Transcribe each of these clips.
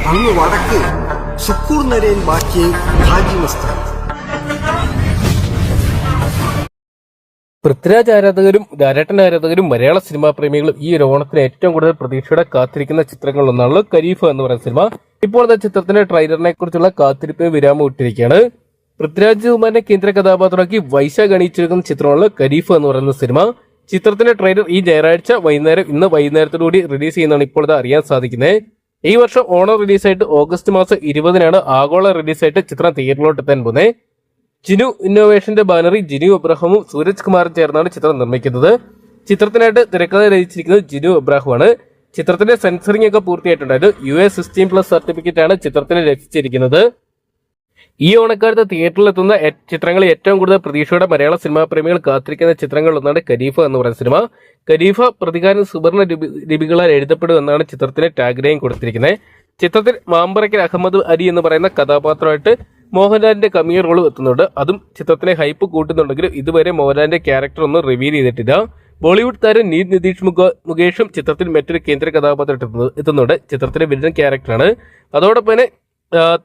അങ്ങ് വടക്ക് സുക്കൂർ നരേൻ ബാക്കി ഹാജി മസ്താൻ. പൃഥ്വിരാജ് ആരാധകരും ലാലേട്ടൻ ആരാധകരും മലയാള സിനിമാ പ്രേമികളും ഈ ഒരു ഓണത്തിന് ഏറ്റവും കൂടുതൽ പ്രതീക്ഷയോടെ കാത്തിരിക്കുന്ന ചിത്രങ്ങളിലൊന്നാണല്ലോ ഖരീഫ എന്ന് പറയുന്ന സിനിമ. ഇപ്പോഴത്തെ ചിത്രത്തിന്റെ ട്രെയിലറിനെ കുറിച്ചുള്ള കാത്തിരിപ്പിന് വിരാമം ഇട്ടിരിക്കുകയാണ്. പൃഥ്വിരാജ് കുമാറിനെ കേന്ദ്ര കഥാപാത്രമാക്കി വൈശാഖ് അണിയിച്ചിരിക്കുന്ന ചിത്രമാണ് ഖരീഫ എന്ന് പറയുന്ന സിനിമ. ചിത്രത്തിന്റെ ട്രെയിലർ ഈ ഞായറാഴ്ച ഇന്ന് വൈകുന്നേരത്തോടുകൂടി റിലീസ് ചെയ്യുന്നതാണ് ഇപ്പോൾ അറിയാൻ സാധിക്കുന്നത്. ഈ വർഷം ഓണം റിലീസായിട്ട് ഓഗസ്റ്റ് മാസം 20-നാണ് ആഗോള റിലീസായിട്ട് ചിത്രം തിയേറ്ററിലോട്ട് എത്താൻ പോകുന്നത്. ജിനു ഇന്നോവേഷന്റെ ബാനറിൽ ജിനു എബ്രാഹമും സൂരജ് കുമാറും ചേർന്നാണ് ചിത്രം നിർമ്മിക്കുന്നത്. ചിത്രത്തിനായിട്ട് തിരക്കഥ രചിച്ചിരിക്കുന്നത് ജിനു എബ്രാഹുമാണ്. ചിത്രത്തിന്റെ സെൻസറിംഗ് ഒക്കെ പൂർത്തിയായിട്ടുണ്ടായിരുന്നു. US 16+ സർട്ടിഫിക്കറ്റ് ആണ് ചിത്രത്തിന് ലഭിച്ചിരിക്കുന്നത്. ഈ ഓണക്കാലത്ത് തിയേറ്ററിൽ എത്തുന്ന ചിത്രങ്ങളിൽ ഏറ്റവും കൂടുതൽ പ്രതീക്ഷയോടെ മലയാള സിനിമാ പ്രേമികൾ കാത്തിരിക്കുന്ന ചിത്രങ്ങളിലൊന്നാണ് ഖരീഫ എന്ന് പറയുന്ന സിനിമ. ഖരീഫ പ്രതികാരം സുവർണ ലിപികളാൽ എഴുതപ്പെടും എന്നാണ് ചിത്രത്തിന് ടാഗ് ലൈൻ കൊടുത്തിരിക്കുന്നത്. ചിത്രത്തിൽ മാമ്പറയ്ക്കൽ അഹമ്മദ് അലി എന്ന് പറയുന്ന കഥാപാത്രമായിട്ട് മോഹൻലാലിന്റെ കമിയ റോൾ എത്തുന്നുണ്ട്. അതും ചിത്രത്തിനെ ഹൈപ്പ് കൂട്ടുന്നുണ്ടെങ്കിലും ഇതുവരെ മോഹൻലാലിന്റെ ക്യാരക്ടർ ഒന്നും റിവീൽ ചെയ്തിട്ടില്ല. ബോളിവുഡ് താരം നിതീഷ് മുകേഷും ചിത്രത്തിൽ മറ്റൊരു കേന്ദ്ര കഥാപാത്രം എത്തുന്നുണ്ട്. ചിത്രത്തിലെ വില്ലൻ ക്യാരക്ടറാണ്. അതോടൊപ്പം തന്നെ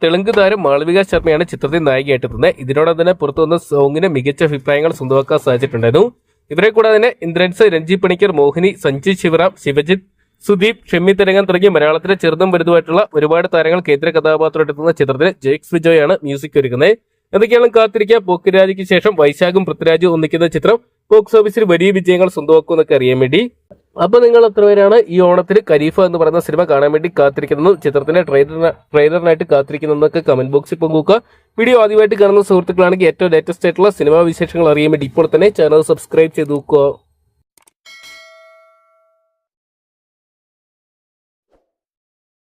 തെലുങ്ക് താരം മാളവിക ശർമ്മയാണ് ചിത്രത്തിൽ നായികയായിട്ട് എത്തുന്നത്. ഇതിനോടൊപ്പം തന്നെ പുറത്തു വന്ന സോങ്ങിന് മികച്ച അഭിപ്രായങ്ങൾ സ്വന്തമാക്കാൻ സാധിച്ചിട്ടുണ്ടായിരുന്നു. ഇവരെ കൂടാതെ തന്നെ ഇന്ദ്രൻസ്, രഞ്ജി പണിക്കർ, മോഹിനി, സഞ്ജയ് ശിവറാം, ശിവജിത്ത്, സുദീപ്, ഷെമ്മി തെലങ്കാൻ തുടങ്ങിയ മലയാളത്തിലെ ചെറുതും വലുതുമായിട്ടുള്ള ഒരുപാട് താരങ്ങൾ കേന്ദ്ര കഥാപാത്രമായിട്ട് എത്തുന്ന ചിത്രത്തിന് ജെയ്ക്സ് വിജോയ് ആണ് മ്യൂസിക് ഒരുക്കുന്നത്. എന്തൊക്കെയാണ് കാത്തിരിക്കുക. പോക്കിരാജിക്ക് ശേഷം വൈശാഖും പൃഥ്വിരാജും ഒന്നിക്കുന്ന ചിത്രം ബോക്സ് ഓഫീസിൽ വലിയ വിജയങ്ങൾ സ്വന്തമാക്കും എന്നൊക്കെ അറിയാൻ വേണ്ടി അപ്പൊ നിങ്ങൾ എത്ര പേരാണ് ഈ ഓണത്തിന് ഖരീഫ എന്ന് പറയുന്ന സിനിമ കാണാൻ വേണ്ടി കാത്തിരിക്കുന്നതും ചിത്രത്തിന്റെ ട്രെയിലറിനായിട്ട് കാത്തിരിക്കുന്നതൊക്കെ കമന്റ് ബോക്സിൽ പങ്കുവെക്കുക. വീഡിയോ ആദ്യമായിട്ട് കാണുന്ന സുഹൃത്തുക്കളാണെങ്കിൽ ഏറ്റവും ലേറ്റസ്റ്റ് ആയിട്ടുള്ള സിനിമാ വിശേഷങ്ങൾ അറിയാൻ വേണ്ടി ഇപ്പോൾ തന്നെ ചാനൽ സബ്സ്ക്രൈബ് ചെയ്ത് നോക്കുക.